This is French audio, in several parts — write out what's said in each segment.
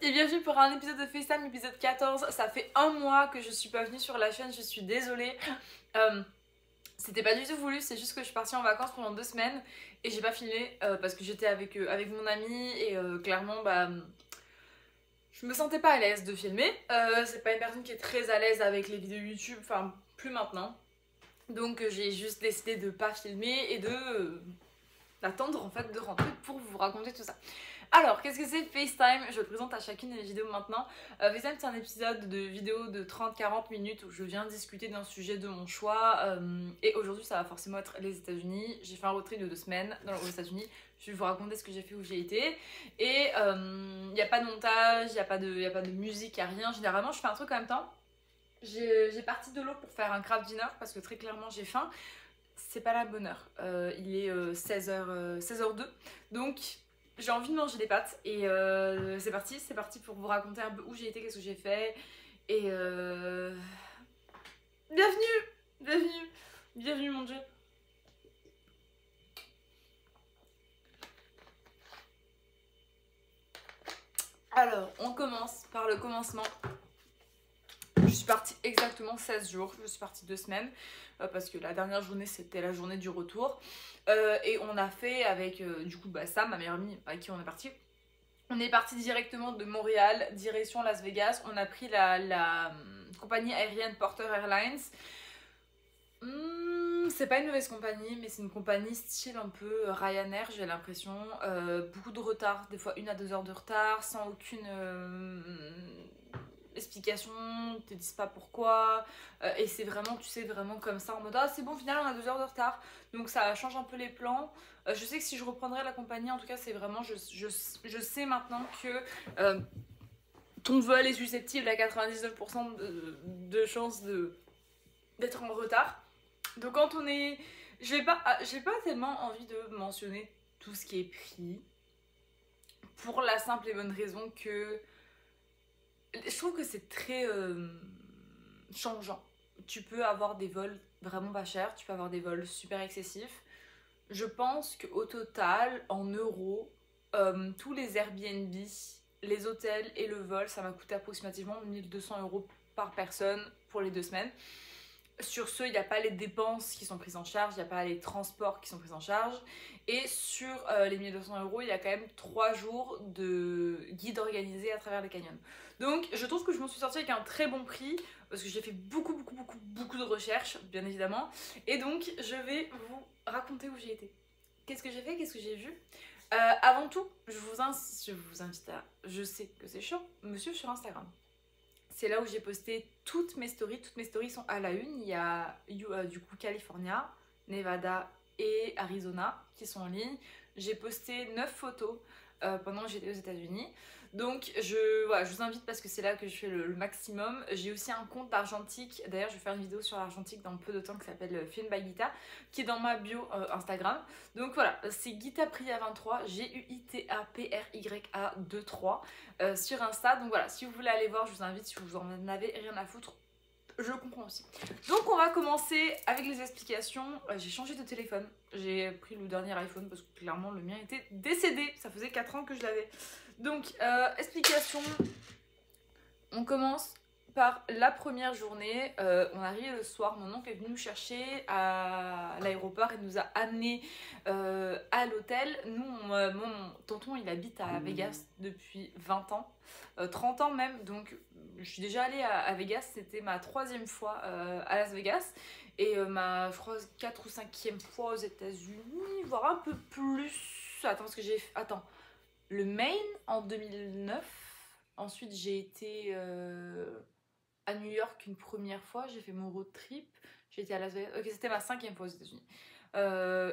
et bienvenue pour un épisode de FaceTime, épisode 14. Ça fait un mois que je suis pas venue sur la chaîne, je suis désolée. C'était pas du tout voulu, c'est juste que je suis partie en vacances pendant 2 semaines et j'ai pas filmé parce que j'étais avec mon ami et clairement je me sentais pas à l'aise de filmer. C'est pas une personne qui est très à l'aise avec les vidéos YouTube, enfin plus maintenant. Donc j'ai juste décidé de pas filmer et d'attendre en fait de rentrer pour vous raconter tout ça. Alors, qu'est-ce que c'est FaceTime? Je le présente à chacune des vidéos maintenant. FaceTime, c'est un épisode de vidéo de 30-40 minutes où je viens discuter d'un sujet de mon choix. Et aujourd'hui, ça va forcément être les États-Unis. J'ai fait un road trip de 2 semaines aux États-Unis. Je vais vous raconter ce que j'ai fait, où j'ai été. Et il n'y a pas de montage, il n'y a pas de musique, il n'y a rien. Généralement, je fais un truc en même temps. J'ai parti de l'eau pour faire un craft dinner parce que très clairement, j'ai faim. C'est pas la bonne heure. Il est 16h02. Donc, j'ai envie de manger des pâtes et c'est parti pour vous raconter un peu où j'ai été, qu'est-ce que j'ai fait et bienvenue mon Dieu. Alors, on commence par le commencement. Je suis partie exactement 16 jours, je suis partie 2 semaines parce que la dernière journée c'était la journée du retour et on a fait avec du coup Sam, ma meilleure amie avec qui on est parti. On est parti directement de Montréal, direction Las Vegas. On a pris la compagnie aérienne Porter Airlines. C'est pas une mauvaise compagnie, mais c'est une compagnie style un peu Ryanair, j'ai l'impression. Beaucoup de retard, des fois 1 à 2 heures de retard, sans aucune explication, te disent pas pourquoi. Et c'est vraiment, tu sais, vraiment comme ça en mode ah, c'est bon, au final on a 2 heures de retard. Donc ça change un peu les plans. Je sais que si je reprendrais la compagnie, en tout cas, c'est vraiment, je sais maintenant que ton vol est susceptible à 99% de chances d'être en retard. Donc quand on est... j'ai pas tellement envie de mentionner tout ce qui est pris. Pour la simple et bonne raison que... je trouve que c'est très changeant. Tu peux avoir des vols vraiment pas chers, tu peux avoir des vols super excessifs. Je pense qu'au total, en euros, tous les Airbnb, les hôtels et le vol, ça m'a coûté approximativement 1 200 € par personne pour les 2 semaines. Sur ce, il n'y a pas les dépenses qui sont prises en charge, il n'y a pas les transports qui sont pris en charge. Et sur les 1 200 €, il y a quand même 3 jours de guide organisé à travers les canyons. Donc je trouve que je m'en suis sortie avec un très bon prix parce que j'ai fait beaucoup de recherches, bien évidemment. Et donc je vais vous raconter où j'ai été. Qu'est-ce que j'ai fait, qu'est-ce que j'ai vu. Avant tout, je vous invite à... je sais que c'est chaud, me suivre sur Instagram. C'est là où j'ai posté toutes mes stories. Toutes mes stories sont à la une. Il y a du coup California, Nevada et Arizona qui sont en ligne. J'ai posté 9 photos pendant que j'étais aux États-Unis. Donc je vous invite parce que c'est là que je fais le maximum. J'ai aussi un compte d'argentique. D'ailleurs, je vais faire une vidéo sur l'argentique dans peu de temps qui s'appelle Film by Guita, qui est dans ma bio Instagram. Donc voilà, c'est Guita Priya 23, Guitapria 23 sur Insta. Donc voilà, si vous voulez aller voir, je vous invite. Si vous en avez rien à foutre, je comprends aussi. Donc on va commencer avec les explications. J'ai changé de téléphone. J'ai pris le dernier iPhone parce que clairement le mien était décédé. Ça faisait 4 ans que je l'avais. Donc explication. On commence par la première journée. On arrive le soir. Mon oncle est venu nous chercher à l'aéroport et nous a amenés à l'hôtel. Nous, mon tonton, il habite à Vegas depuis 20 ans. 30 ans même, donc je suis déjà allée à Vegas, c'était ma 3e fois à Las Vegas et ma, je crois, 4 ou 5e fois aux États-Unis, voire un peu plus. Attends, parce que le Maine en 2009, ensuite j'ai été à New York une première fois, j'ai fait mon road trip, j'ai été à Las Vegas, ok, c'était ma 5e fois aux États-Unis.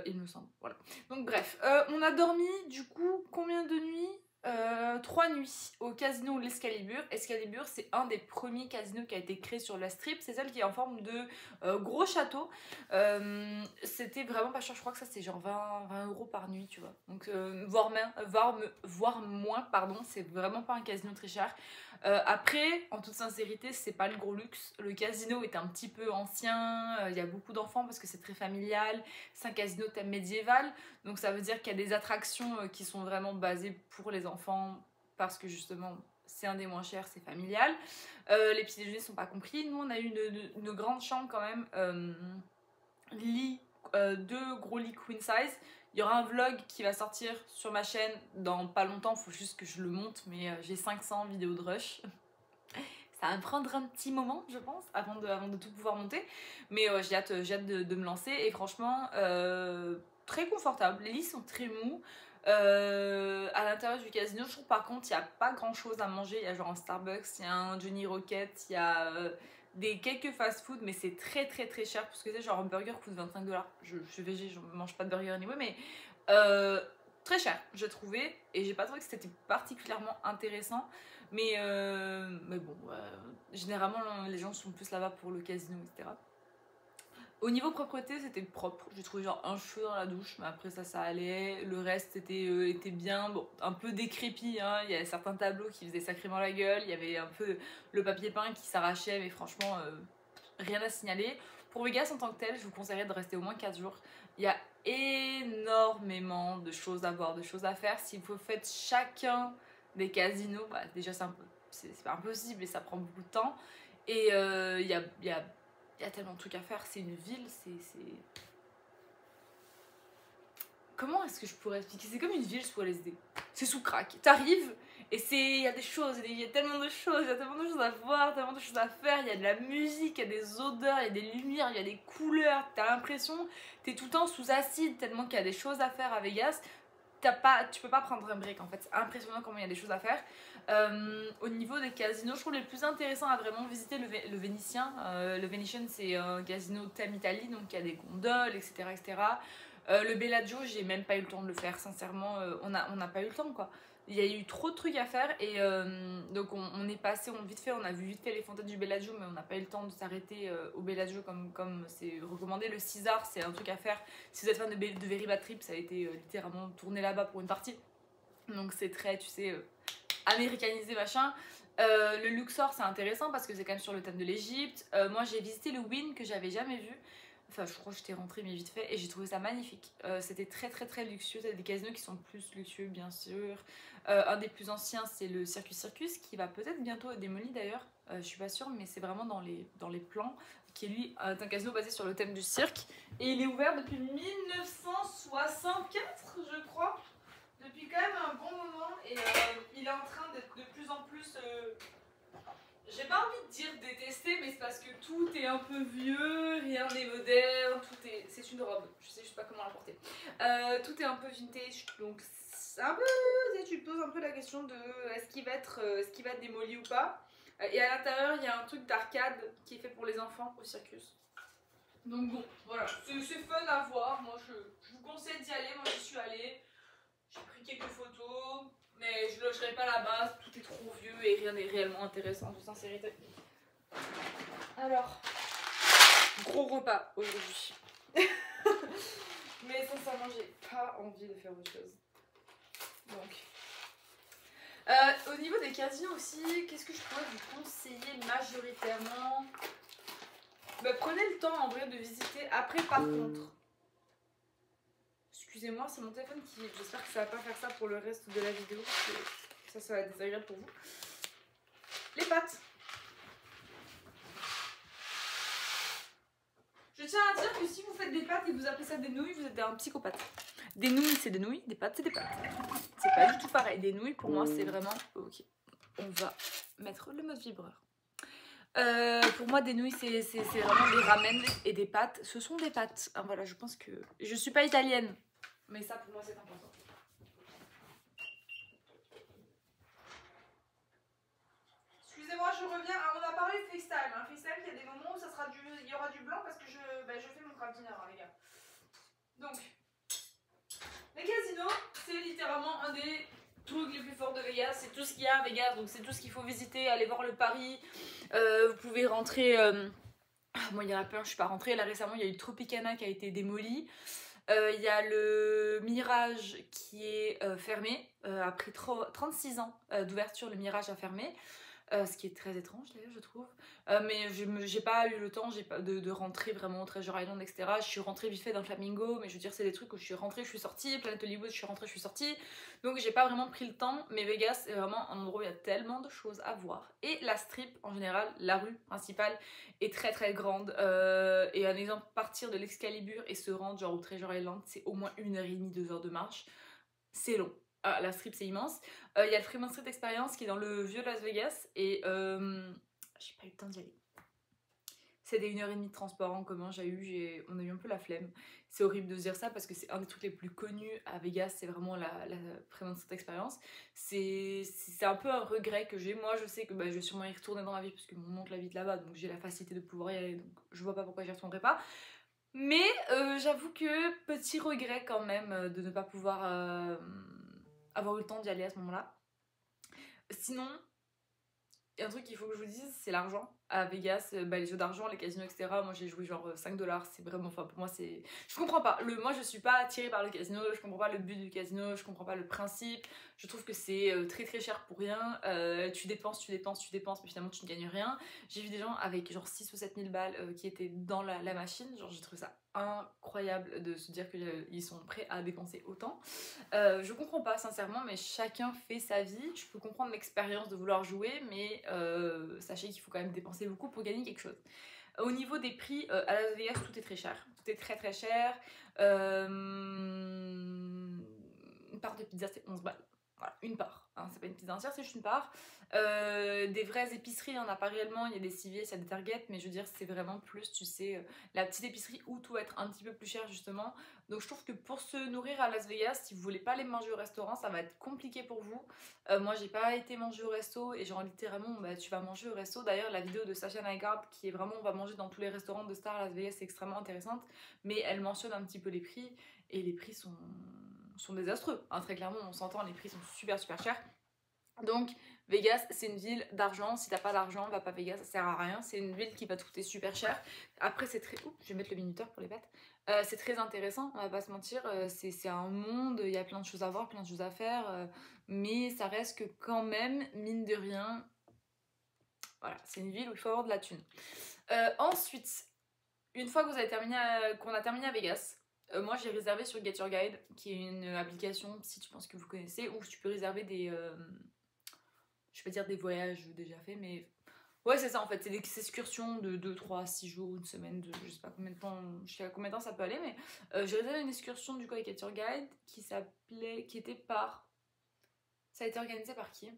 Il me semble, voilà. Donc bref, on a dormi du coup combien de nuits? 3 nuits au casino l'Excalibur. Excalibur, c'est un des premiers casinos qui a été créé sur la Strip. C'est celle qui est en forme de gros château. C'était vraiment pas cher. Je crois que ça c'était genre 20 € par nuit, tu vois. Donc voire moins, pardon. C'est vraiment pas un casino très cher. Après, en toute sincérité, c'est pas le gros luxe. Le casino est un petit peu ancien. Il y a beaucoup d'enfants parce que c'est très familial. C'est un casino thème médiéval. Donc ça veut dire qu'il y a des attractions qui sont vraiment basées pour les enfants parce que justement c'est un des moins chers, c'est familial. Les petits déjeuners sont pas compris. Nous, on a eu une grande chambre quand même. Lit, 2 gros lits queen size. Il y aura un vlog qui va sortir sur ma chaîne dans pas longtemps. Faut juste que je le monte, mais j'ai 500 vidéos de rush. Ça va me prendre un petit moment, je pense, avant de tout pouvoir monter. Mais j'ai hâte de me lancer. Et franchement, très confortable. Les lits sont très mous. À l'intérieur du casino, je trouve par contre, il n'y a pas grand chose à manger. Il y a genre un Starbucks, il y a un Johnny Rocket, il y a quelques fast-food, mais c'est très très très cher. Parce que tu sais, genre un burger coûte 25$. Je suis végé, je mange pas de burger anyway, mais très cher, j'ai trouvé. Et j'ai pas trouvé que c'était particulièrement intéressant. Mais bon, généralement les gens sont plus là-bas pour le casino, etc. Au niveau propreté, c'était propre. J'ai trouvé genre un cheveu dans la douche, mais après ça allait. Le reste était bien. Bon, un peu décrépit, hein. Il y a certains tableaux qui faisaient sacrément la gueule. Il y avait un peu le papier peint qui s'arrachait, mais franchement, rien à signaler. Pour Vegas en tant que tel, je vous conseillerais de rester au moins 4 jours. Il y a énormément de choses à voir, de choses à faire. Si vous faites chacun des casinos, bah, déjà c'est pas impossible et ça prend beaucoup de temps. Et il y a tellement de trucs à faire, c'est une ville, Comment est-ce que je pourrais expliquer? C'est comme une ville sous LSD. C'est sous crack. T'arrives et il y a des choses, il y a tellement de choses, il y a tellement de choses à voir, tellement de choses à faire, il y a de la musique, il y a des odeurs, il y a des lumières, il y a des couleurs, t'as l'impression, t'es tout le temps sous acide tellement qu'il y a des choses à faire à Vegas. Tu peux pas prendre un break en fait, c'est impressionnant comment il y a des choses à faire. Au niveau des casinos, je trouve les plus intéressants à vraiment visiter le Vénitien. Le Venetian, c'est un casino thème Italie, donc il y a des gondoles, etc. etc. Le Bellagio, j'ai même pas eu le temps de le faire, sincèrement, on n'a pas eu le temps quoi. Il y a eu trop de trucs à faire et donc on est passé, on a vu vite fait les fontaines du Bellagio, mais on n'a pas eu le temps de s'arrêter au Bellagio comme c'est recommandé. Le César, c'est un truc à faire. Si vous êtes fan de Very Bad Trip, ça a été littéralement tourné là-bas pour une partie. Donc c'est très, tu sais, américanisé machin. Le Luxor, c'est intéressant parce que c'est quand même sur le thème de l'Egypte. Moi, j'ai visité le Wynn que j'avais jamais vu. Enfin, je crois que j'étais rentrée mais vite fait et j'ai trouvé ça magnifique. C'était très très très luxueux. T'as des casinos qui sont plus luxueux, bien sûr. Un des plus anciens, c'est le Circus Circus qui va peut-être bientôt être démoli d'ailleurs. Je suis pas sûre, mais c'est vraiment dans les plans. Qui est lui un casino basé sur le thème du cirque. Et il est ouvert depuis 1964, je crois. Depuis quand même un bon moment. Et il est en train d'être de plus en plus. J'ai pas envie de dire détesté, mais c'est parce que tout est un peu vieux, rien n'est moderne, c'est une robe, je sais juste pas comment la porter. Tout est un peu vintage, donc c'est un peu, tu te poses un peu la question de est-ce qu'il va être démoli ou pas. Et à l'intérieur, il y a un truc d'arcade qui est fait pour les enfants au circus. Donc bon, voilà, c'est fun à voir. Moi, je vous conseille d'y aller. Moi, j'y suis allée. J'ai pris quelques photos. Mais je ne logerai pas là-bas, tout est trop vieux et rien n'est réellement intéressant, en toute sincérité. Alors, gros repas aujourd'hui. Mais sincèrement, j'ai pas envie de faire autre chose. Donc, au niveau des casinos aussi, qu'est-ce que je pourrais vous conseiller majoritairement? Bah, prenez le temps en vrai de visiter. Après, par contre, excusez-moi, c'est mon téléphone qui... J'espère que ça va pas faire ça pour le reste de la vidéo, parce que ça va être désagréable pour vous. Les pâtes. Je tiens à dire que si vous faites des pâtes et que vous appelez ça des nouilles, vous êtes un psychopathe. Des nouilles, c'est des nouilles, des pâtes, c'est des pâtes. C'est pas du tout pareil. Des nouilles, pour moi, c'est vraiment... Ok, on va mettre le mode vibreur. Pour moi, des nouilles, c'est vraiment des ramen et des pâtes. Ce sont des pâtes. Ah, voilà, je pense que... Je suis pas italienne. Mais ça, pour moi, c'est important. Excusez-moi, je reviens. Ah, on a parlé de FaceTime. Hein. FaceTime, il y a des moments où il y aura du blanc parce que je fais mon crab dinner, hein, les gars. Donc, les casinos, c'est littéralement un des trucs les plus forts de Vegas. C'est tout ce qu'il y a à Vegas. Donc, c'est tout ce qu'il faut visiter. Aller voir le Paris. Vous pouvez rentrer... Moi, il y en a plein, je suis pas rentrée. Là, récemment, il y a eu Tropicana qui a été démoli. Il y a le Mirage qui est fermé. Après 36 ans d'ouverture, le Mirage a fermé. ce qui est très étrange d'ailleurs je trouve. Mais j'ai pas eu le temps de rentrer vraiment au Treasure Island, etc. Je suis rentrée vite fait dans Flamingo, mais je veux dire c'est des trucs où je suis rentrée, je suis sortie, Planet Hollywood, je suis rentrée, je suis sortie. Donc j'ai pas vraiment pris le temps, mais Vegas c'est vraiment un endroit où il y a tellement de choses à voir. Et la strip en général, la rue principale est très très grande. Et un exemple, partir de l'Excalibur et se rendre genre au Treasure Island, c'est au moins 1h30, 2 heures de marche. C'est long. Ah, la strip c'est immense. Il y a le Fremont Street Experience qui est dans le vieux Las Vegas et j'ai pas eu le temps d'y aller. C'était 1h30 de transport en commun, on a eu un peu la flemme. C'est horrible de se dire ça parce que c'est un des trucs les plus connus à Vegas, c'est vraiment la Fremont Street Experience. C'est un peu un regret que j'ai. Moi je sais que bah, je vais sûrement y retourner dans ma vie parce que mon oncle habite là-bas, donc j'ai la facilité de pouvoir y aller, donc je vois pas pourquoi j'y retournerai pas. Mais j'avoue que petit regret quand même de ne pas pouvoir avoir eu le temps d'y aller à ce moment-là. Sinon, il y a un truc qu'il faut que je vous dise, c'est l'argent. À Vegas, bah, les jeux d'argent, les casinos, etc. Moi j'ai joué genre 5 $, c'est vraiment, enfin pour moi c'est... Je comprends pas, moi je suis pas attirée par le casino, je comprends pas le but du casino, je comprends pas le principe. Je trouve que c'est très très cher pour rien. Tu dépenses, mais finalement tu ne gagnes rien. J'ai vu des gens avec genre 6 ou 7 000 balles qui étaient dans la machine, genre j'ai trouvé ça incroyable de se dire qu'ils sont prêts à dépenser autant. Je comprends pas sincèrement, mais chacun fait sa vie. Je peux comprendre l'expérience de vouloir jouer, mais sachez qu'il faut quand même dépenser beaucoup pour gagner quelque chose. Au niveau des prix, à Las Vegas, tout est très cher. Tout est très très cher. Une part de pizza, c'est 11 balles. Voilà, une part. Hein, c'est pas une pizza entière, c'est juste une part. Des vraies épiceries, il n'y en a pas réellement. Il y a des CVS, il y a des Target, mais je veux dire, c'est vraiment plus, tu sais, la petite épicerie où tout va être un petit peu plus cher, justement. Donc je trouve que pour se nourrir à Las Vegas, si vous voulez pas aller manger au restaurant, ça va être compliqué pour vous. Moi, j'ai pas été manger au resto et genre littéralement, bah, tu vas manger au resto. D'ailleurs, la vidéo de Sasha Nygaard, qui est vraiment on va manger dans tous les restaurants de stars à Las Vegas, c'est extrêmement intéressante. Mais elle mentionne un petit peu les prix et les prix sont désastreux. Hein, très clairement, on s'entend, les prix sont super super chers. Donc Vegas c'est une ville d'argent, si t'as pas d'argent va pas à Vegas, ça sert à rien, c'est une ville qui va te coûter super cher. Après c'est très... Ouh, je vais mettre le minuteur pour les pattes. C'est très intéressant, on va pas se mentir, c'est un monde, il y a plein de choses à voir, plein de choses à faire, mais ça reste que quand même, mine de rien, voilà, c'est une ville où il faut avoir de la thune. Ensuite, une fois que qu'on a terminé à Vegas, moi j'ai réservé sur Get Your Guide, qui est une application, si tu penses que vous connaissez, où tu peux réserver des... je vais pas dire des voyages déjà faits, mais ouais, c'est ça en fait, c'est des excursions de 2, 3, 6 jours, une semaine, je sais pas combien de temps, jusqu'à combien de temps ça peut aller, mais j'ai réservé une excursion du coup avec Get Your Guide ça a été organisé par qui?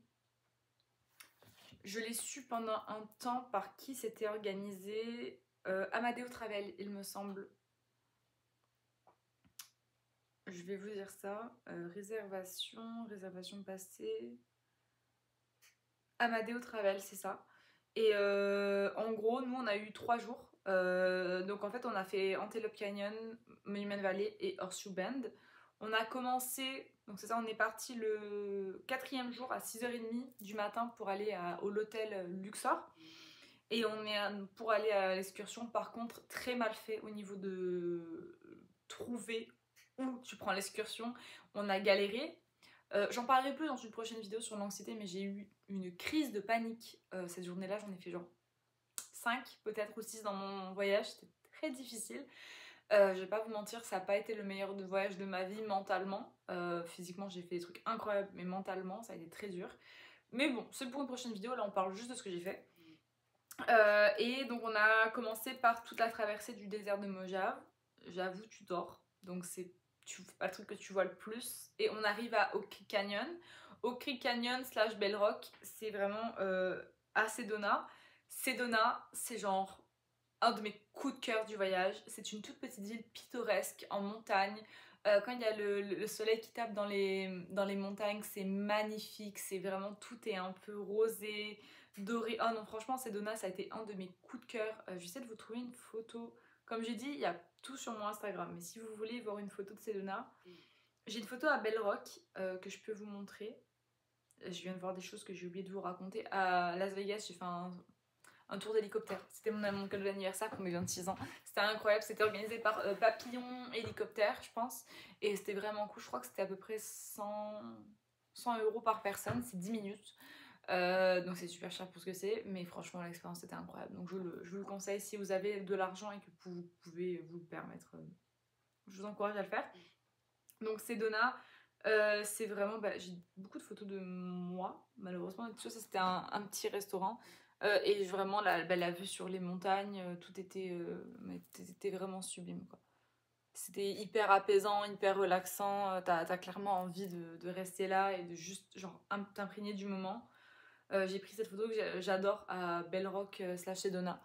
Je l'ai su pendant un temps par qui c'était organisé. Amadeo Travel, il me semble. Je vais vous dire ça. Réservation passée. Amadeo Travel, c'est ça. Et en gros, nous, on a eu 3 jours. Donc en fait, on a fait Antelope Canyon, Monument Valley et Horseshoe Bend. On a commencé, donc c'est ça, on est parti le 4e jour à 6h30 du matin pour aller au l'hôtel Luxor. Et on est pour aller à l'excursion, par contre, très mal fait au niveau de trouver où tu prends l'excursion. On a galéré. J'en parlerai plus dans une prochaine vidéo sur l'anxiété, mais j'ai eu une crise de panique cette journée-là. J'en ai fait genre 5 peut-être ou 6 dans mon voyage. C'était très difficile. Je vais pas vous mentir, ça n'a pas été le meilleur voyage de ma vie mentalement. Physiquement, j'ai fait des trucs incroyables, mais mentalement, ça a été très dur. Mais bon, c'est pour une prochaine vidéo. Là, on parle juste de ce que j'ai fait. Et donc on a commencé par toute la traversée du désert de Mojave. J'avoue, tu dors, donc c'est pas le truc que tu vois le plus. Et on arrive à Oak Creek Canyon. Oak Creek Canyon / Bell Rock, c'est vraiment à Sedona. Sedona, c'est genre un de mes coups de cœur du voyage. C'est une toute petite ville pittoresque en montagne. Quand il y a le soleil qui tape dans les montagnes, c'est magnifique. C'est vraiment, tout est un peu rosé, doré. Oh non, franchement, Sedona, ça a été un de mes coups de cœur. J'essaie de vous trouver une photo. Comme j'ai dit, il y a tout sur mon Instagram. Mais si vous voulez voir une photo de Sedona, j'ai une photo à Bell Rock que je peux vous montrer. Je viens de voir des choses que j'ai oublié de vous raconter. À Las Vegas, j'ai fait un tour d'hélicoptère. C'était mon cadeau d'anniversaire pour mes 26 ans. C'était incroyable. C'était organisé par Papillon Hélicoptère, je pense. Et c'était vraiment cool. Je crois que c'était à peu près 100 € par personne. C'est 10 minutes. Donc c'est super cher pour ce que c'est, mais franchement l'expérience était incroyable. Donc je vous le conseille si vous avez de l'argent et que vous pouvez vous le permettre. Je vous encourage à le faire. Donc Sedona, c'est vraiment, j'ai beaucoup de photos de moi, malheureusement, ça c'était un petit restaurant. Et vraiment la vue sur les montagnes, tout était vraiment sublime, quoi. C'était hyper apaisant, hyper relaxant, t'as clairement envie de rester là et de juste genre t'imprégner du moment. J'ai pris cette photo que j'adore à Bellrock / Sedona.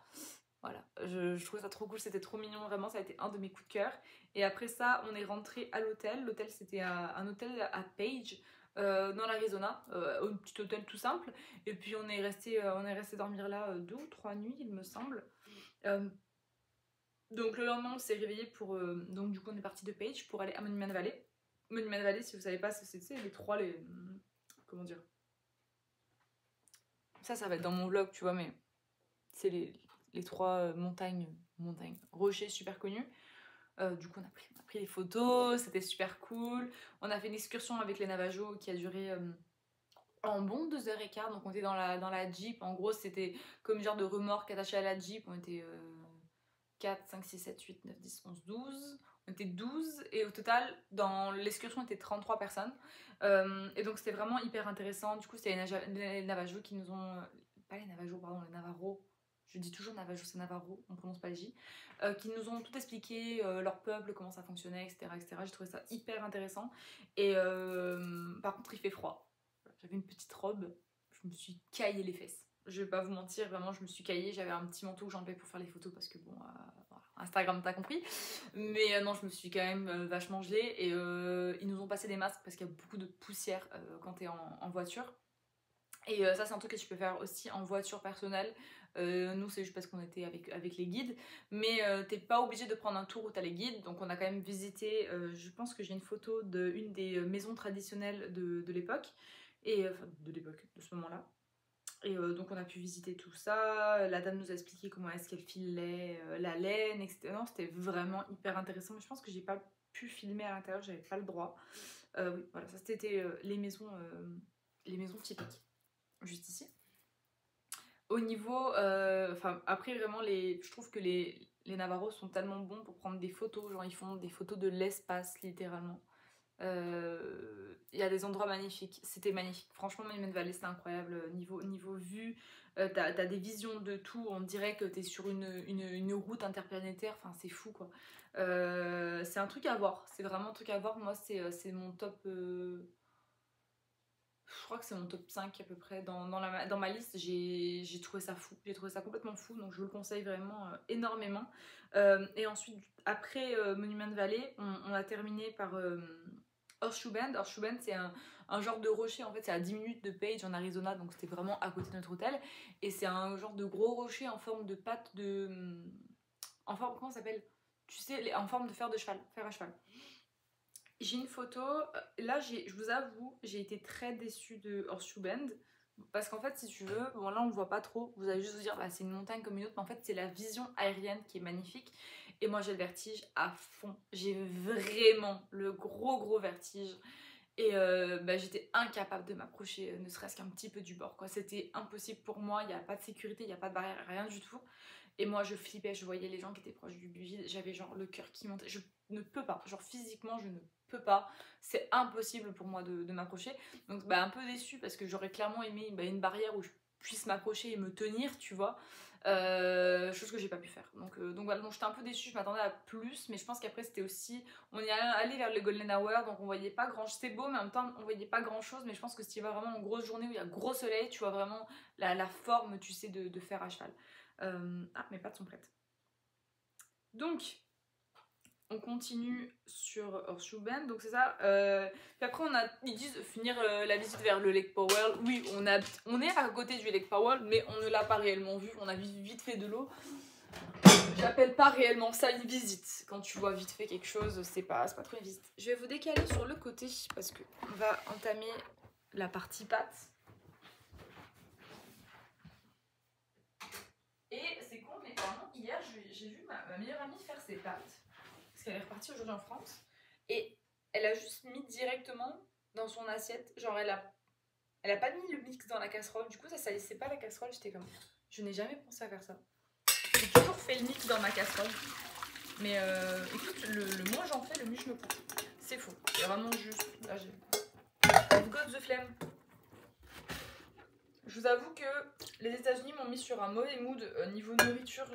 Voilà, je trouvais ça trop cool, c'était trop mignon, vraiment, ça a été un de mes coups de cœur. Et après ça, on est rentré à l'hôtel. L'hôtel, c'était un hôtel à Page, dans l'Arizona, un petit hôtel tout simple. Et puis on est resté dormir là 2 ou 3 nuits, il me semble. Donc le lendemain, on s'est réveillé pour. Donc du coup, on est parti de Page pour aller à Monument Valley. Monument Valley, si vous savez pas, c'est les trois, comment dire. Ça va être dans mon vlog, tu vois, mais c'est les trois montagnes, rochers super connus. Du coup, on a pris des photos, c'était super cool. On a fait une excursion avec les Navajos qui a duré en bon 2h15. Donc, on était dans la Jeep. En gros, c'était comme genre de remorque attachée à la Jeep. On était 4, 5, 6, 7, 8, 9, 10, 11, 12. On était 12 et au total, dans l'excursion, on était 33 personnes. Et donc, c'était vraiment hyper intéressant. Du coup, c'était les Navajos qui nous ont. Pas les Navajos, pardon, les Navarros. Je dis toujours Navajo, c'est Navarro, on prononce pas le J. Qui nous ont tout expliqué, leur peuple, comment ça fonctionnait, etc. etc. J'ai trouvé ça hyper intéressant. Et par contre, il fait froid. J'avais une petite robe, je me suis caillé les fesses. Je vais pas vous mentir, vraiment, je me suis caillée. J'avais un petit manteau que j'enlevais pour faire les photos parce que bon, voilà, Instagram, t'as compris. Mais non, je me suis quand même vachement gelée. Et ils nous ont passé des masques parce qu'il y a beaucoup de poussière quand t'es en voiture. Et ça, c'est un truc que tu peux faire aussi en voiture personnelle. Nous, c'est juste parce qu'on était avec les guides. Mais t'es pas obligé de prendre un tour où t'as les guides. Donc, on a quand même visité. Je pense que j'ai une photo d'une des maisons traditionnelles de l'époque. Et enfin, de l'époque, de ce moment-là. Et donc, on a pu visiter tout ça. La dame nous a expliqué comment est-ce qu'elle filait la laine, etc. Non, c'était vraiment hyper intéressant. Mais je pense que j'ai pas pu filmer à l'intérieur, j'avais pas le droit. Oui, voilà, ça c'était les maisons typiques. Juste ici. Au niveau, enfin après vraiment je trouve que les Navarros sont tellement bons pour prendre des photos, genre ils font des photos de l'espace littéralement. Il y a des endroits magnifiques, c'était magnifique. Franchement, Monument Valley c'était incroyable. Niveau vue, t'as des visions de tout, on dirait que t'es sur une route interplanétaire, enfin c'est fou quoi. C'est un truc à voir, c'est vraiment un truc à voir. Moi c'est mon top. Je crois que c'est mon top 5 à peu près. Dans ma liste, j'ai trouvé ça fou. J'ai trouvé ça complètement fou. Donc je vous le conseille vraiment énormément. Et ensuite, après Monument Valley, on a terminé par Horseshoe Bend. Horseshoe Bend, c'est un genre de rocher. En fait, c'est à 10 minutes de Page en Arizona. Donc c'était vraiment à côté de notre hôtel. Et c'est un genre de gros rocher en forme de patte de. En forme, comment ça s'appelle? Tu sais, en forme de fer à cheval. J'ai une photo, là je vous avoue, j'ai été très déçue de Horseshoe Bend. Parce qu'en fait, si tu veux, bon là on le voit pas trop, vous allez juste vous dire bah, c'est une montagne comme une autre, mais en fait c'est la vision aérienne qui est magnifique. Et moi j'ai le vertige à fond, j'ai vraiment le gros vertige. Et j'étais incapable de m'approcher, ne serait-ce qu'un petit peu du bord, quoi. C'était impossible pour moi, il n'y a pas de sécurité, il n'y a pas de barrière, rien du tout. Et moi je flippais, je voyais les gens qui étaient proches du vide, j'avais genre le cœur qui montait. Je ne peux pas, genre physiquement je ne peux pas, c'est impossible pour moi de m'approcher. Donc un peu déçue parce que j'aurais clairement aimé une barrière où je puisse m'accrocher et me tenir, tu vois. Chose que j'ai pas pu faire. Donc voilà, donc j'étais un peu déçue, je m'attendais à plus, mais je pense qu'après c'était aussi, on y allait vers le Golden Hour, donc on voyait pas grand chose, c'était beau, mais en même temps on voyait pas grand chose, mais je pense que si tu vas vraiment en grosse journée où il y a gros soleil, tu vois vraiment la forme, tu sais, de fer à cheval. Mes pattes sont prêtes. Donc, on continue sur Horseshoe Bend, donc c'est ça. Puis après, ils disent finir la visite vers le Lake Powell. Oui, on est à côté du Lake Powell, mais on ne l'a pas réellement vu. On a vite fait de l'eau. J'appelle pas réellement ça une visite. Quand tu vois vite fait quelque chose, c'est pas trop une visite. Je vais vous décaler sur le côté parce qu'on va entamer la partie pattes. Et c'est con, mais vraiment, hier, j'ai vu ma meilleure amie faire ses pâtes. Parce qu'elle est repartie aujourd'hui en France. Et elle a juste mis directement dans son assiette. Genre, elle Elle a pas mis le mix dans la casserole. Du coup, ça laissait pas la casserole. J'étais comme, je n'ai jamais pensé à faire ça. J'ai toujours fait le mix dans ma casserole. Mais écoute, le moins j'en fais, le mieux je me prends. C'est faux. C'est vraiment juste. Là, I've got the flemme. Je vous avoue que les États-Unis m'ont mis sur un mauvais mood niveau nourriture.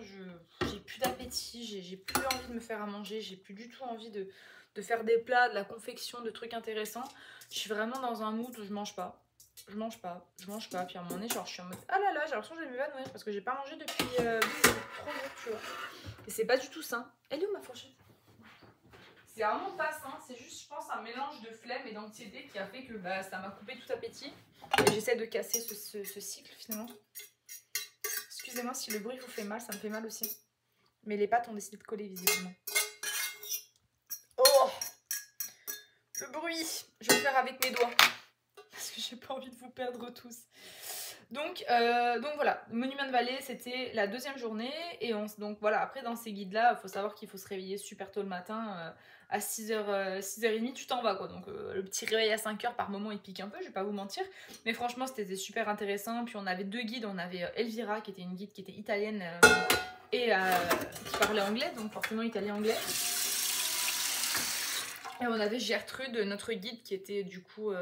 J'ai plus d'appétit, j'ai plus envie de me faire à manger, j'ai plus du tout envie de faire des plats, de la confection, de trucs intéressants. Je suis vraiment dans un mood où je mange pas. Je mange pas. Puis à un moment donné, genre, je suis en mode ah là là, j'ai l'impression que je vais m'évanouir parce que j'ai pas mangé depuis 3 jours, tu vois. Et c'est pas du tout sain. Elle est où ma fourchette? C'est vraiment pas sain, c'est juste, je pense, un mélange de flemme et d'anxiété qui a fait que bah, ça m'a coupé tout appétit. Et j'essaie de casser ce cycle finalement. Excusez-moi si le bruit vous fait mal, ça me fait mal aussi. Mais les pâtes ont décidé de coller visiblement. Oh! Le bruit! Je vais le faire avec mes doigts. Parce que j'ai pas envie de vous perdre tous. Donc voilà, Monument Valley, c'était la 2e journée. Et donc voilà, après dans ces guides-là, il faut savoir qu'il faut se réveiller super tôt le matin. À 6h30, tu t'en vas quoi. Donc le petit réveil à 5h par moment, il pique un peu, je vais pas vous mentir. Mais franchement, c'était super intéressant. Puis on avait 2 guides. On avait Elvira, qui était une guide qui était italienne et qui parlait anglais. Donc forcément italien-anglais. Et on avait Gertrude, notre guide, qui était du coup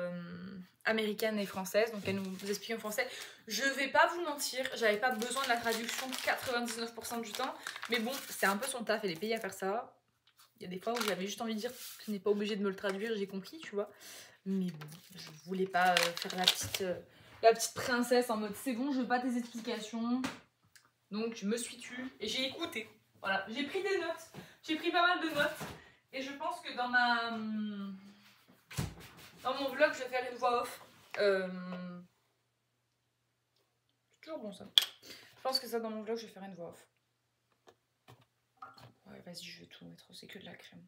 américaine et française. Donc elle nous expliquait en français. Je vais pas vous mentir, j'avais pas besoin de la traduction 99% du temps. Mais bon, c'est un peu son taf, elle est payée à faire ça. Il y a des fois où j'avais juste envie de dire que je n'ai pas obligé de me le traduire, j'ai compris, tu vois. Mais bon, je voulais pas faire la petite princesse en mode c'est bon, je veux pas tes explications. Donc je me suis tue et j'ai écouté. Voilà, j'ai pris des notes. J'ai pris pas mal de notes. Et je pense que dans mon vlog, je vais faire une voix off. C'est toujours bon ça. Je pense que ça, dans mon vlog, je vais faire une voix off. Ouais, vas-y, je vais tout mettre. C'est que de la crème.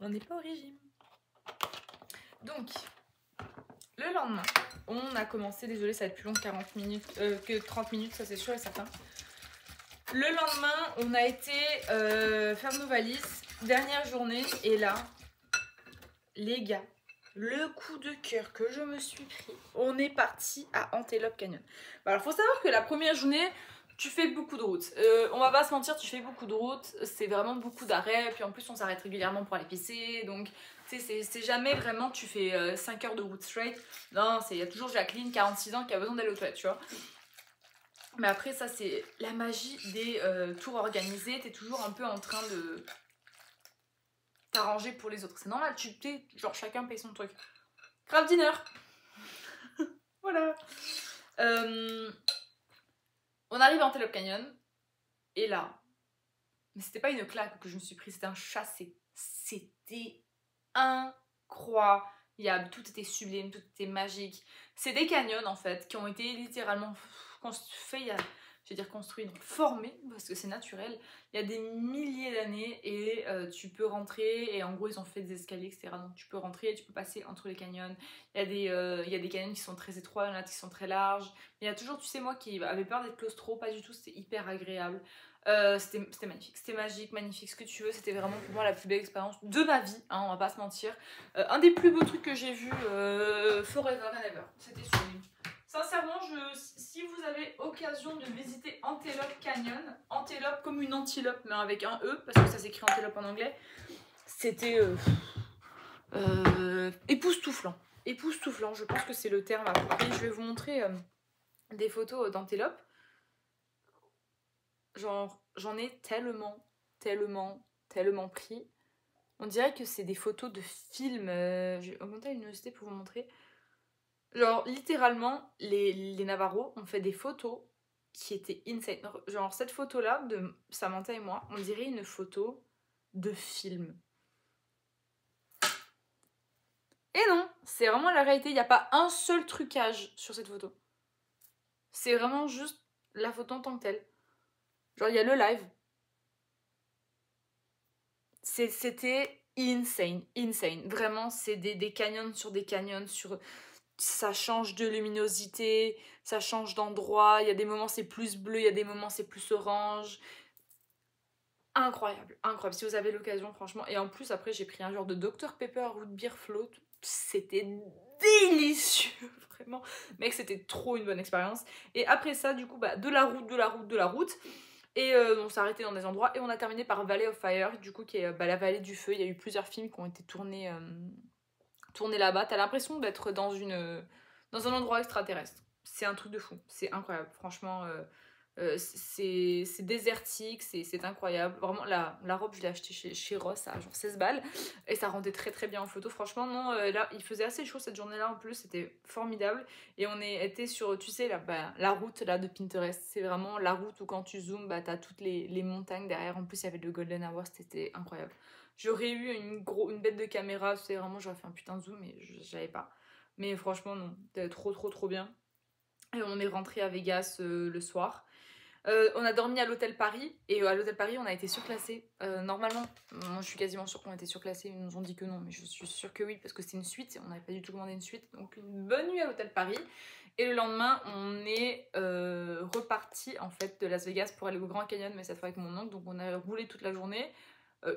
On n'est pas au régime. Donc, le lendemain, on a commencé. Désolée, ça va être plus long que 30 minutes, ça c'est sûr et certain. Le lendemain, on a été faire nos valises. Dernière journée. Et là, les gars, le coup de cœur que je me suis pris, on est parti à Antelope Canyon. Alors, il faut savoir que la première journée, tu fais beaucoup de routes. On va pas se mentir, tu fais beaucoup de routes. C'est vraiment beaucoup d'arrêts. Puis en plus, on s'arrête régulièrement pour aller pisser. Donc, tu sais, c'est jamais vraiment tu fais 5 heures de route straight. Non, il y a toujours Jacqueline, 46 ans, qui a besoin d'aller aux toilettes, tu vois. Mais après, ça, c'est la magie des tours organisés. T'es toujours un peu en train de t'arranger pour les autres. C'est normal, genre chacun paye son truc. Craft dinner. Voilà. On arrive à Antelope Canyon. Et là, mais c'était pas une claque que je me suis prise, c'était un chassé. C'était incroyable. Tout était sublime, tout était magique. C'est des canyons en fait qui ont été littéralement construits, donc formés, parce que c'est naturel, il y a des milliers d'années et tu peux rentrer et en gros ils ont fait des escaliers, etc. Donc tu peux rentrer et tu peux passer entre les canyons. Il y a des canyons qui sont très étroits, il y en a qui sont très larges. Il y a toujours, tu sais, moi qui avais peur d'être claustro, pas du tout, c'était hyper agréable. C'était magnifique, c'était magique, magnifique, ce que tu veux. C'était vraiment pour moi la plus belle expérience de ma vie, hein, on va pas se mentir. Un des plus beaux trucs que j'ai vu forever and ever, c'était sublime. Sincèrement, si vous avez occasion de visiter Antelope Canyon, Antelope comme une antilope mais avec un E, parce que ça s'écrit antelope en anglais, c'était époustouflant. Époustouflant, je pense que c'est le terme. Après, je vais vous montrer des photos d'antelope. Genre, j'en ai tellement pris. On dirait que c'est des photos de films. J'ai augmenté la luminosité pour vous montrer. Genre, littéralement, les Navarros ont fait des photos qui étaient insane. Genre, cette photo-là de Samantha et moi, on dirait une photo de film. Et non, c'est vraiment la réalité. Il n'y a pas un seul trucage sur cette photo. C'est vraiment juste la photo en tant que telle. Genre, il y a le live. C'était insane. Vraiment, c'est des canyons sur des canyons. Ça change de luminosité, ça change d'endroit. Il y a des moments c'est plus bleu, il y a des moments c'est plus orange. Incroyable. Si vous avez l'occasion, franchement. Et en plus, après, j'ai pris un genre de Dr Pepper Root Beer Float. C'était délicieux, vraiment. Mec, c'était trop une bonne expérience. Et après ça, du coup, bah, de la route. Et on s'est arrêté dans des endroits et on a terminé par Valley of Fire, du coup, qui est bah, la vallée du feu. Il y a eu plusieurs films qui ont été tournés là-bas. T'as l'impression d'être dans un endroit extraterrestre. C'est un truc de fou, c'est incroyable. Franchement, c'est désertique, c'est incroyable. Vraiment, la robe, je l'ai achetée chez Ross à genre 16 balles. Et ça rendait très très bien en photo. Franchement, non, là, il faisait assez chaud cette journée-là en plus. C'était formidable. Et on était sur, tu sais, la route là, de Pinterest. C'est vraiment la route où quand tu zoomes, bah, t'as toutes les montagnes derrière. En plus, il y avait le Golden Hour, c'était incroyable. J'aurais eu une bête de caméra, c'est vraiment, j'aurais fait un putain de zoom, mais j'avais pas. Mais franchement, non, c'était trop bien. Et on est rentré à Vegas le soir. On a dormi à l'hôtel Paris, et à l'hôtel Paris, on a été surclassé. Normalement, moi je suis quasiment sûre qu'on a été surclassé, ils nous ont dit que non, mais je suis sûre que oui, parce que c'est une suite, on n'avait pas du tout commandé une suite. Donc une bonne nuit à l'hôtel Paris. Et le lendemain, on est reparti en fait de Las Vegas pour aller au Grand Canyon, mais cette fois avec mon oncle. Donc on a roulé toute la journée.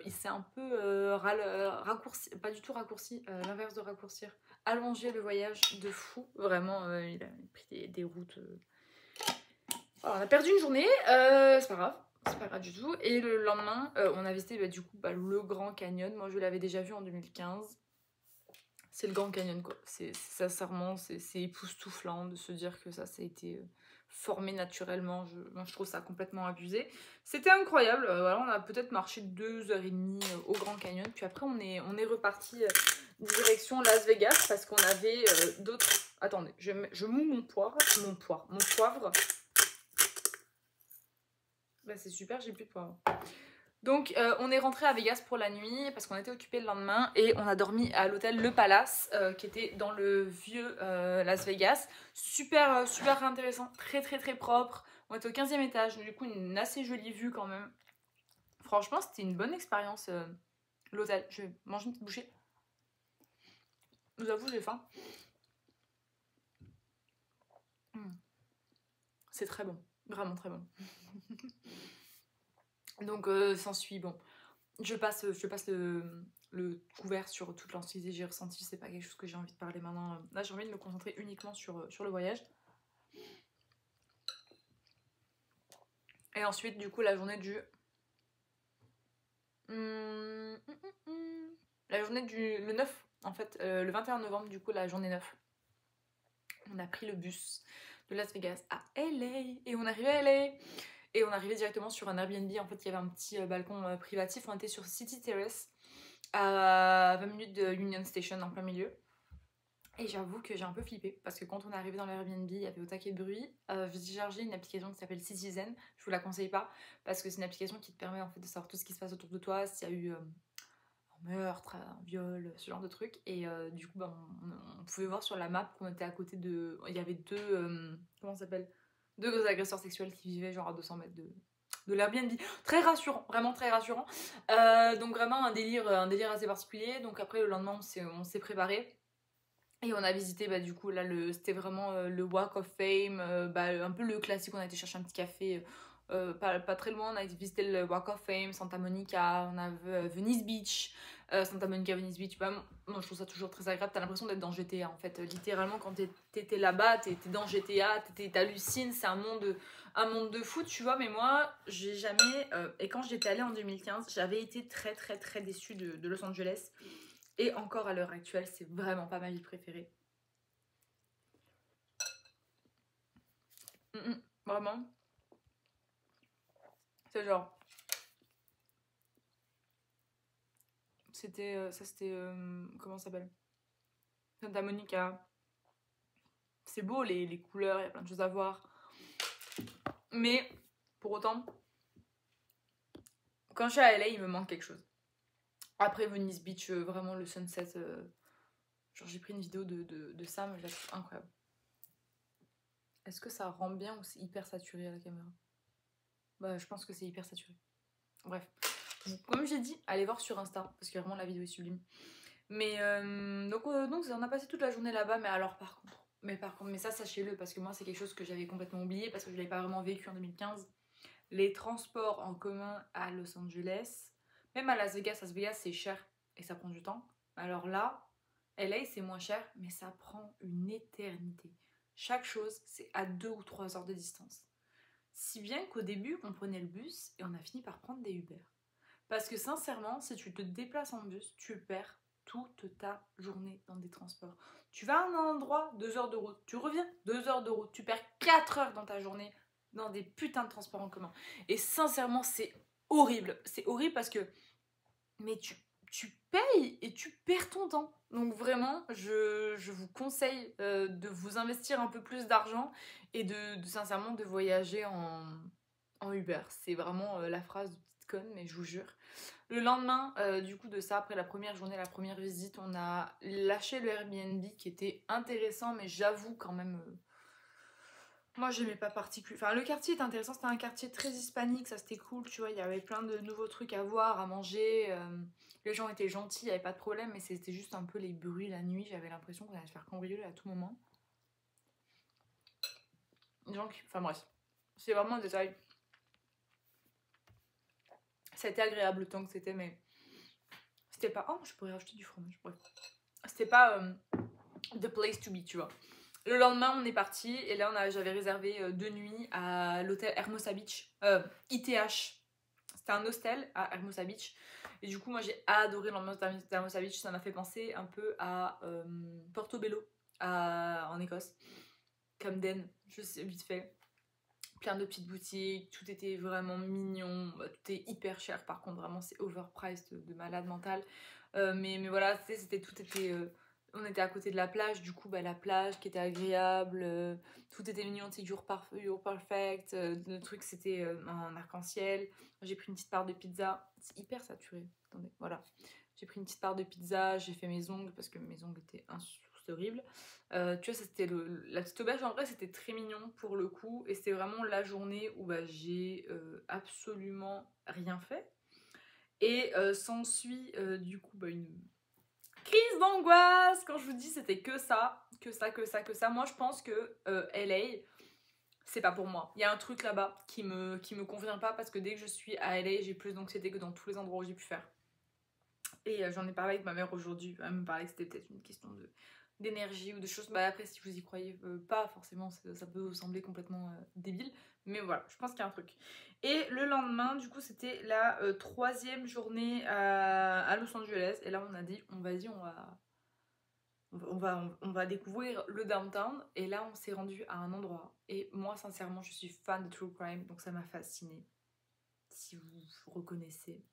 Il s'est un peu raccourci, pas du tout raccourci, l'inverse de raccourcir, allongé le voyage de fou. Vraiment, il a pris des routes. Alors, on a perdu une journée, c'est pas grave. C'est pas grave du tout. Et le lendemain, on a visité du coup le Grand Canyon. Moi, je l'avais déjà vu en 2015. C'est le Grand Canyon, quoi. Sincèrement, c'est époustouflant de se dire que ça a été formé naturellement. Moi, je trouve ça complètement abusé. C'était incroyable. Voilà, on a peut-être marché 2h30 au Grand Canyon. Puis après, on est reparti direction Las Vegas parce qu'on avait d'autres... Attendez, je moue mon poivre. Mon poivre. Bah, c'est super, j'ai plus de poivre. Donc on est rentré à Vegas pour la nuit parce qu'on était occupé le lendemain et on a dormi à l'hôtel Le Palace qui était dans le vieux Las Vegas. Super super intéressant, très propre. On était au 15e étage, du coup une assez jolie vue quand même. Franchement c'était une bonne expérience l'hôtel. Je vais manger une petite bouchée. Je vous avoue j'ai faim. C'est très bon, vraiment très bon. Donc s'ensuit bon. Je passe le couvert sur toute l'anxiété que j'ai ressentie. C'est pas quelque chose que j'ai envie de parler maintenant. Là, j'ai envie de me concentrer uniquement sur le voyage. Et ensuite, du coup, la journée du... La journée le 9, en fait. Le 21 novembre, du coup, la journée 9. On a pris le bus de Las Vegas à LA. Et on est arrivé à LA. Et on arrivait directement sur un Airbnb. En fait, il y avait un petit balcon privatif. On était sur City Terrace, à 20 minutes de Union Station, en plein milieu. Et j'avoue que j'ai un peu flippé. Parce que quand on est arrivé dans l'Airbnb, il y avait au taquet de bruit. J'ai téléchargé une application qui s'appelle Citizen. Je vous la conseille pas. Parce que c'est une application qui te permet en fait de savoir tout ce qui se passe autour de toi. S'il y a eu un meurtre, un viol, ce genre de trucs. Et du coup, bah, on pouvait voir sur la map qu'on était à côté de... Il y avait comment ça s'appelle, 2 agresseurs sexuels qui vivaient genre à 200 mètres de l'Airbnb. Très rassurant, vraiment très rassurant. Donc vraiment un délire assez particulier. Donc après le lendemain on s'est préparé. Et on a visité du coup là c'était vraiment le Walk of Fame, un peu le classique. On a été chercher un petit café pas très loin. On a visité le Walk of Fame, Santa Monica, on a vu Venice Beach, Santa Monica, Venice Beach. Moi je trouve ça toujours très agréable. T'as l'impression d'être dans GTA en fait. Littéralement quand t'étais là-bas, t'étais dans GTA, t'hallucines, c'est un monde de fou, tu vois. Mais moi j'ai jamais, et quand j'étais allée en 2015, j'avais été très déçue de Los Angeles. Et encore à l'heure actuelle, c'est vraiment pas ma ville préférée. Vraiment. C'est genre... C'était... comment ça s'appelle, Santa Monica. C'est beau, les couleurs, il y a plein de choses à voir. Mais, pour autant, quand je suis à LA, il me manque quelque chose. Après Venice Beach, vraiment le sunset... genre j'ai pris une vidéo de ça, mais je la trouve incroyable. Est-ce que ça rend bien ou c'est hyper saturé à la caméra? Bah je pense que c'est hyper saturé. Bref. Comme j'ai dit, allez voir sur Insta, parce que vraiment la vidéo est sublime. Mais donc on a passé toute la journée là-bas, mais alors par contre, mais ça sachez-le, parce que moi c'est quelque chose que j'avais complètement oublié, parce que je l'avais pas vraiment vécu en 2015. Les transports en commun à Los Angeles, même à Las Vegas c'est cher et ça prend du temps. Alors là, LA c'est moins cher, mais ça prend une éternité. Chaque chose, c'est à 2 ou 3 heures de distance. Si bien qu'au début, on prenait le bus et on a fini par prendre des Uber. Parce que sincèrement, si tu te déplaces en bus, tu perds toute ta journée dans des transports. Tu vas à un endroit, 2 heures de route. Tu reviens, 2 heures de route. Tu perds 4 heures dans ta journée dans des putains de transports en commun. Et sincèrement, c'est horrible. C'est horrible parce que mais tu payes et tu perds ton temps. Donc vraiment, je vous conseille de vous investir un peu plus d'argent et sincèrement de voyager en Uber. C'est vraiment la phrase de petite conne, mais je vous jure. Le lendemain, du coup de ça, après la première journée, la première visite, on a lâché le Airbnb qui était intéressant, mais j'avoue quand même... moi j'aimais pas particulièrement. Enfin, le quartier était intéressant, c'était un quartier très hispanique, ça c'était cool, tu vois, il y avait plein de nouveaux trucs à voir, à manger. Les gens étaient gentils, il n'y avait pas de problème, mais c'était juste un peu les bruits la nuit, j'avais l'impression qu'on allait se faire cambrioler à tout moment. Enfin bref, c'est vraiment un détail. C'était agréable le temps que c'était, mais c'était pas... Oh, je pourrais rajouter du fromage, bref. C'était pas the place to be, tu vois. Le lendemain, on est parti et là, j'avais réservé 2 nuits à l'hôtel Hermosa Beach, ITH. C'était un hostel à Hermosa Beach. Et du coup, moi, j'ai adoré l'ambiance d'Hermosa Beach. Ça m'a fait penser un peu à Portobello, en Écosse. Camden, je sais, vite fait. Plein de petites boutiques, tout était vraiment mignon. Tout est hyper cher, par contre, vraiment, c'est overpriced de malade mental. Mais voilà, c'était tout était... on était à côté de la plage, du coup, la plage qui était agréable, tout était mignon, c'est You're Perfect, le truc c'était un arc-en-ciel. J'ai pris une petite part de pizza, c'est hyper saturé, attendez, voilà. J'ai pris une petite part de pizza, j'ai fait mes ongles parce que mes ongles étaient horribles. Tu vois, c'était la petite auberge, en vrai c'était très mignon pour le coup, et c'était vraiment la journée où j'ai absolument rien fait. Et s'ensuit du coup une crise d'angoisse quand je vous dis c'était que ça. Moi je pense que LA c'est pas pour moi. Il y a un truc là-bas qui me convient pas parce que dès que je suis à LA j'ai plus d'anxiété que dans tous les endroits où j'ai pu faire. Et j'en ai parlé avec ma mère aujourd'hui, elle me parlait que c'était peut-être une question d'énergie ou de choses. Après si vous y croyez pas forcément ça peut vous sembler complètement débile, mais voilà, je pense qu'il y a un truc. Et le lendemain du coup c'était la 3e journée à Los Angeles et là on a dit on va découvrir le downtown. Et là on s'est rendu à un endroit et moi sincèrement je suis fan de true crime donc ça m'a fascinée. Si vous reconnaissez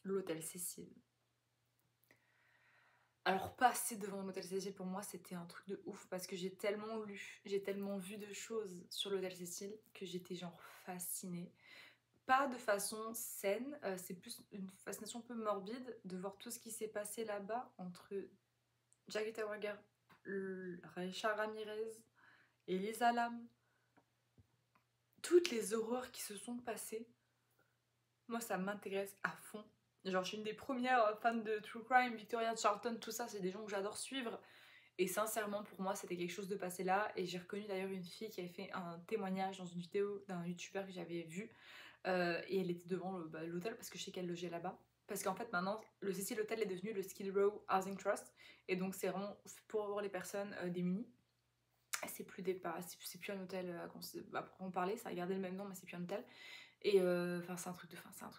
l'hôtel Cecil. Alors passer devant l'hôtel Cécile pour moi c'était un truc de ouf parce que j'ai tellement lu, j'ai tellement vu de choses sur l'hôtel Cécile que j'étais genre fascinée. Pas de façon saine, c'est plus une fascination un peu morbide de voir tout ce qui s'est passé là-bas entre Jackie Tawaga, Richard Ramirez, Elisa Lam. Toutes les horreurs qui se sont passées, moi ça m'intéresse à fond. Genre je suis une des premières fans de True Crime, Victoria Charlton, tout ça c'est des gens que j'adore suivre. Et sincèrement pour moi c'était quelque chose de passé là. Et j'ai reconnu d'ailleurs une fille qui avait fait un témoignage dans une vidéo d'un youtubeur que j'avais vu. Et elle était devant l'hôtel parce que je sais qu'elle logeait là-bas. Parce qu'en fait maintenant le Cecil Hotel est devenu le Skid Row Housing Trust. Et donc c'est vraiment pour avoir les personnes démunies. C'est plus c'est plus un hôtel à proprement parler, ça a gardé le même nom mais c'est plus un hôtel. Et enfin c'est un truc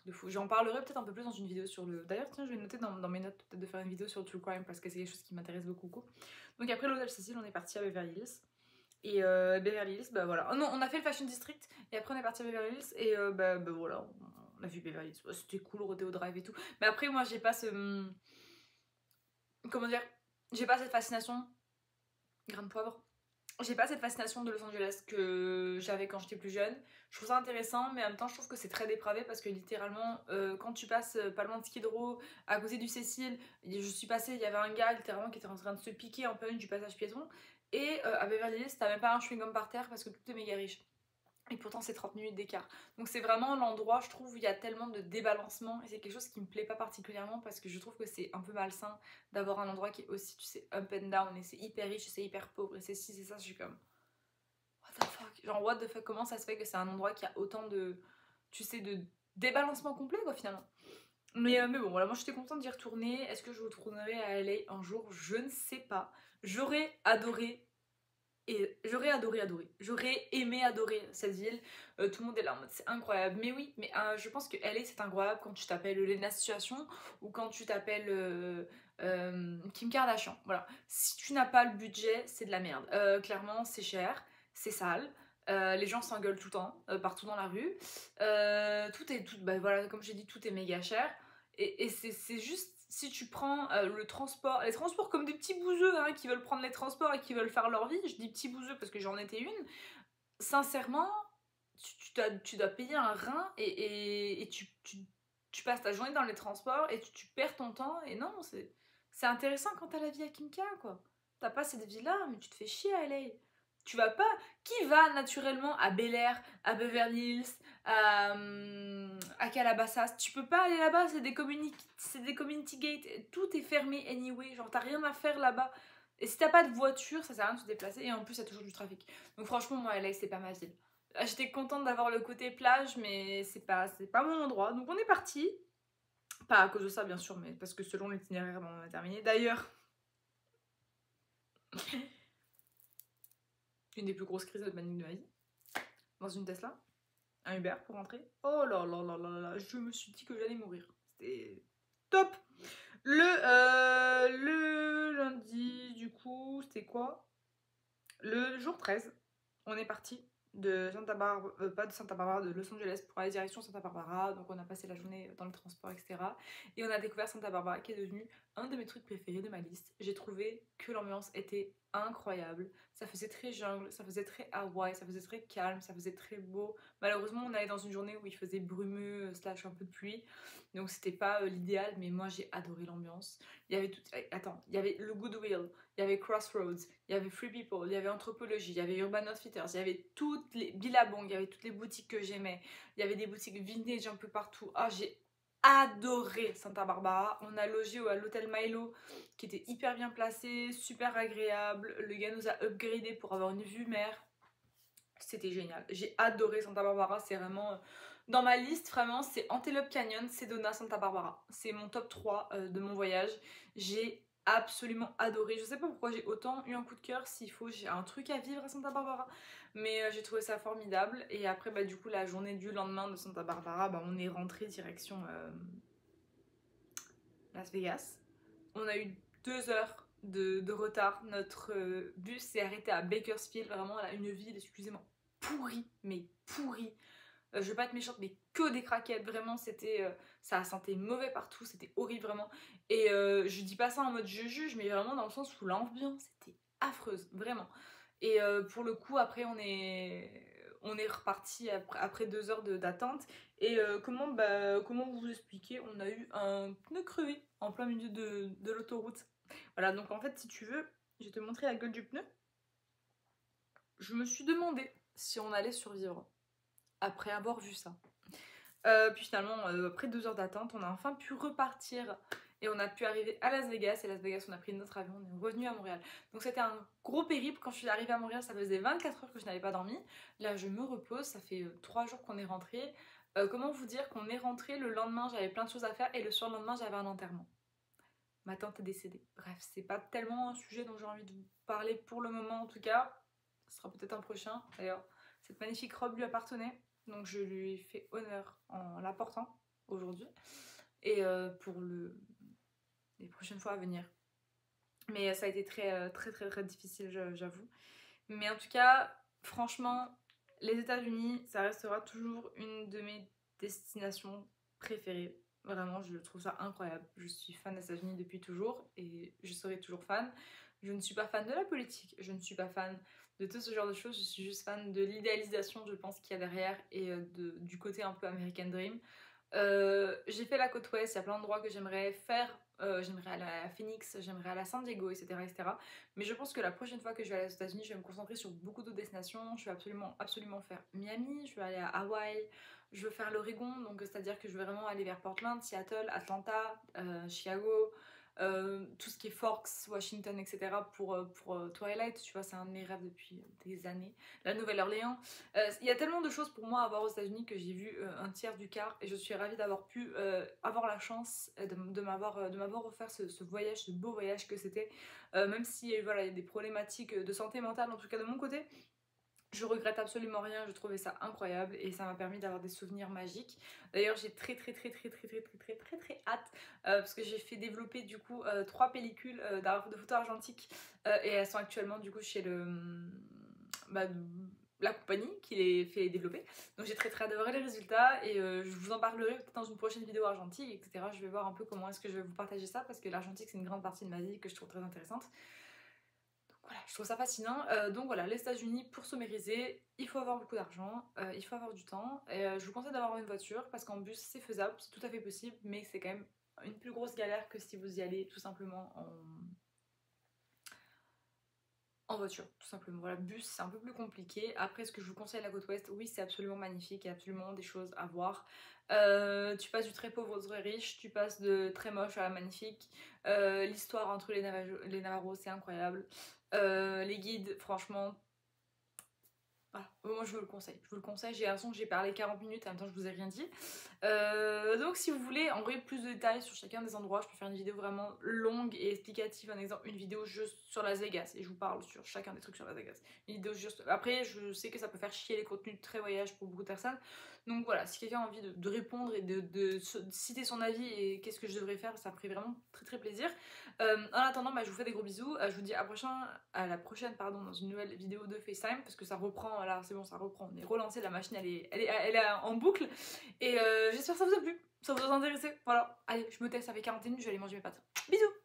de fou. J'en parlerai peut-être un peu plus dans une vidéo sur le... D'ailleurs tiens je vais noter dans mes notes peut-être de faire une vidéo sur le true crime parce que c'est quelque chose qui m'intéresse beaucoup. Donc après l'hôtel Cecil on est parti à Beverly Hills. Et Beverly Hills voilà. Oh non on a fait le Fashion District et après on est parti à Beverly Hills et voilà on a vu Beverly Hills. C'était cool, Rodeo Drive et tout. Mais après moi j'ai pas ce... comment dire, j'ai pas cette fascination... grain de poivre. J'ai pas cette fascination de Los Angeles que j'avais quand j'étais plus jeune. Je trouve ça intéressant, mais en même temps, je trouve que c'est très dépravé parce que littéralement, quand tu passes pas loin de Skid Row, à côté du Cecil, je suis passée, il y avait un gars littéralement qui était en train de se piquer en plein milieu du passage piéton. Et à Beverly Hills, t'as même pas un chewing-gum par terre parce que tout est méga riche. Et pourtant, c'est 30 minutes d'écart. Donc, c'est vraiment l'endroit, je trouve, où il y a tellement de débalancement. Et c'est quelque chose qui me plaît pas particulièrement parce que je trouve que c'est un peu malsain d'avoir un endroit qui est aussi, tu sais, up and down. Et c'est hyper riche et c'est hyper pauvre. Et c'est ci, c'est ça. Je suis comme, what the fuck? Genre, what the fuck? Comment ça se fait que c'est un endroit qui a autant de, tu sais, de débalancement complet, quoi, finalement? Mais bon, voilà, moi j'étais contente d'y retourner. Est-ce que je retournerai à LA un jour? Je ne sais pas. J'aurais adoré. Et j'aurais adoré. J'aurais aimé adorer cette ville. Tout le monde est là en mode c'est incroyable. Mais oui, mais je pense que LA c'est incroyable quand tu t'appelles Lena Situation ou quand tu t'appelles Kim Kardashian. Voilà. Si tu n'as pas le budget, c'est de la merde. Clairement, c'est cher, c'est sale. Les gens s'engueulent tout le temps, partout dans la rue. Bah voilà, comme j'ai dit, tout est méga cher. Et c'est juste si tu prends le transport, les transports comme des petits bouseux hein, qui veulent prendre les transports et qui veulent faire leur vie, je dis petits bouseux parce que j'en étais une, sincèrement, tu dois payer un rein et tu passes ta journée dans les transports et tu perds ton temps. Et non, c'est intéressant quand t'as la vie à Kimka, quoi. T'as pas cette vie-là, mais tu te fais chier à LA. Tu vas pas. Qui va naturellement à Bel Air, à Beverly Hills, à Calabasas? Tu peux pas aller là-bas, c'est des community gates. Tout est fermé anyway. Genre, t'as rien à faire là-bas. Et si t'as pas de voiture, ça sert à rien de se déplacer. Et en plus, il y a toujours du trafic. Donc, franchement, moi, LA, c'est pas ma ville. J'étais contente d'avoir le côté plage, mais c'est pas mon endroit. Donc, on est parti. Pas à cause de ça, bien sûr, mais parce que selon l'itinéraire dont on a terminé. D'ailleurs, une des plus grosses crises de panique de ma vie. Dans une Tesla, un Uber pour rentrer. Oh là là là là là, je me suis dit que j'allais mourir. C'était top. Le lundi, du coup, c'était quoi? Le jour 13, on est parti de Santa Barbara, pas de Santa Barbara, de Los Angeles pour aller direction Santa Barbara. Donc on a passé la journée dans le transport, etc. Et on a découvert Santa Barbara qui est devenu un de mes trucs préférés de ma liste. J'ai trouvé que l'ambiance était incroyable. Ça faisait très jungle, ça faisait très Hawaï, ça faisait très calme, ça faisait très beau. Malheureusement, on allait dans une journée où il faisait brumeux, slash un peu de pluie. Donc c'était pas l'idéal, mais moi j'ai adoré l'ambiance. Il y avait tout... Attends, il y avait le Goodwill, il y avait Crossroads, il y avait Free People, il y avait Anthropologie, il y avait Urban Outfitters, il y avait toutes les Billabong, il y avait toutes les boutiques que j'aimais. Il y avait des boutiques vintage un peu partout. Ah, j'ai adoré Santa Barbara. On a logé à l'hôtel Milo qui était hyper bien placé, super agréable. Le gars nous a upgradé pour avoir une vue mer. C'était génial. J'ai adoré Santa Barbara. C'est vraiment dans ma liste, vraiment, c'est Antelope Canyon, Sedona, Santa Barbara. C'est mon top 3 de mon voyage. J'ai absolument adoré. Je sais pas pourquoi j'ai autant eu un coup de cœur. S'il faut, j'ai un truc à vivre à Santa Barbara. Mais j'ai trouvé ça formidable. Et après, bah, du coup, la journée du lendemain de Santa Barbara, bah, on est rentré direction Las Vegas. On a eu 2 heures de retard. Notre bus s'est arrêté à Bakersfield. Vraiment, là, une ville, excusez-moi, pourrie, mais pourrie. Je vais pas être méchante, mais que des craquettes, vraiment, c'était, ça sentait mauvais partout, c'était horrible, vraiment. Et je dis pas ça en mode je juge, mais vraiment dans le sens où l'ambiance était affreuse, vraiment. Et pour le coup, après, on est reparti après 2 heures d'attente. Et comment vous expliquer, on a eu un pneu crevé en plein milieu de l'autoroute. Voilà, donc en fait, si tu veux, je vais te montrer la gueule du pneu. Je me suis demandé si on allait survivre après avoir vu ça. Puis finalement, après 2 heures d'attente, on a enfin pu repartir et on a pu arriver à Las Vegas. Et Las Vegas, on a pris notre avion, on est revenu à Montréal. Donc c'était un gros périple. Quand je suis arrivée à Montréal, ça faisait 24 heures que je n'avais pas dormi. Là, je me repose, ça fait 3 jours qu'on est rentré. Comment vous dire qu'on est rentré, le lendemain, j'avais plein de choses à faire et le surlendemain, j'avais un enterrement. Ma tante est décédée. Bref, c'est pas tellement un sujet dont j'ai envie de vous parler pour le moment en tout cas. Ce sera peut-être un prochain. D'ailleurs, cette magnifique robe lui appartenait. Donc je lui fais honneur en la portant aujourd'hui. Et pour les prochaines fois à venir. Mais ça a été très difficile, j'avoue. Mais en tout cas, franchement, les États-Unis, ça restera toujours une de mes destinations préférées. Vraiment, je trouve ça incroyable. Je suis fan des États-Unis depuis toujours et je serai toujours fan. Je ne suis pas fan de la politique, je ne suis pas fan de tout ce genre de choses. Je suis juste fan de l'idéalisation, je pense, qu'il y a derrière et du côté un peu American Dream. J'ai fait la côte ouest, il y a plein d'endroits que j'aimerais faire. J'aimerais aller à Phoenix, j'aimerais aller à San Diego, etc. Mais je pense que la prochaine fois que je vais aller aux États-Unis, je vais me concentrer sur beaucoup d'autres destinations. Je vais absolument faire Miami, je vais aller à Hawaï, je veux faire l'Oregon, donc c'est-à-dire que je vais vraiment aller vers Portland, Seattle, Atlanta, Chicago, tout ce qui est Forks, Washington, etc. pour Twilight, tu vois, c'est un de mes rêves depuis des années. La Nouvelle-Orléans. Il y a tellement de choses pour moi à voir aux États-Unis que j'ai vu un tiers du quart et je suis ravie d'avoir pu avoir la chance de m'avoir offert ce voyage, ce beau voyage que c'était. Même si voilà, il y a des problématiques de santé mentale, en tout cas de mon côté. Je regrette absolument rien, je trouvais ça incroyable et ça m'a permis d'avoir des souvenirs magiques. D'ailleurs j'ai très hâte parce que j'ai fait développer du coup 3 pellicules de photos argentiques et elles sont actuellement du coup chez la compagnie qui les fait développer. Donc j'ai très hâte de voir les résultats et je vous en parlerai peut-être dans une prochaine vidéo argentique, etc. Je vais voir un peu comment est-ce que je vais vous partager ça parce que l'argentique c'est une grande partie de ma vie que je trouve très intéressante. Voilà, je trouve ça fascinant. Donc voilà, les États-Unis, pour sommériser, il faut avoir beaucoup d'argent, il faut avoir du temps. Et je vous conseille d'avoir une voiture parce qu'en bus, c'est faisable, c'est tout à fait possible, mais c'est quand même une plus grosse galère que si vous y allez tout simplement en voiture, tout simplement. Voilà, bus, c'est un peu plus compliqué. Après, ce que je vous conseille à la côte ouest, oui, c'est absolument magnifique, il y a absolument des choses à voir. Tu passes du très pauvre au très riche, tu passes de très moche à magnifique. L'histoire entre les Navajos, c'est incroyable. Les guides, franchement, voilà, moi je vous le conseille. Je vous le conseille, j'ai l'impression que j'ai parlé 40 minutes, en même temps je vous ai rien dit. Donc si vous voulez en vrai plus de détails sur chacun des endroits, je peux faire une vidéo vraiment longue et explicative, un exemple, une vidéo juste sur Las Vegas et je vous parle sur chacun des trucs sur Las Vegas. Une vidéo juste... Après je sais que ça peut faire chier les contenus de très voyage pour beaucoup de personnes, donc voilà, si quelqu'un a envie de répondre et de citer son avis et qu'est-ce que je devrais faire, ça me ferait vraiment très plaisir. En attendant, bah, je vous fais des gros bisous, je vous dis à la prochaine pardon, dans une nouvelle vidéo de FaceTime parce que ça reprend, là c'est bon, ça reprend, on est relancé, la machine elle est en boucle et j'espère que ça vous a plu, ça vous a intéressé. Voilà, allez, je me teste avec 40 minutes, je vais aller manger mes pâtes. Bisous.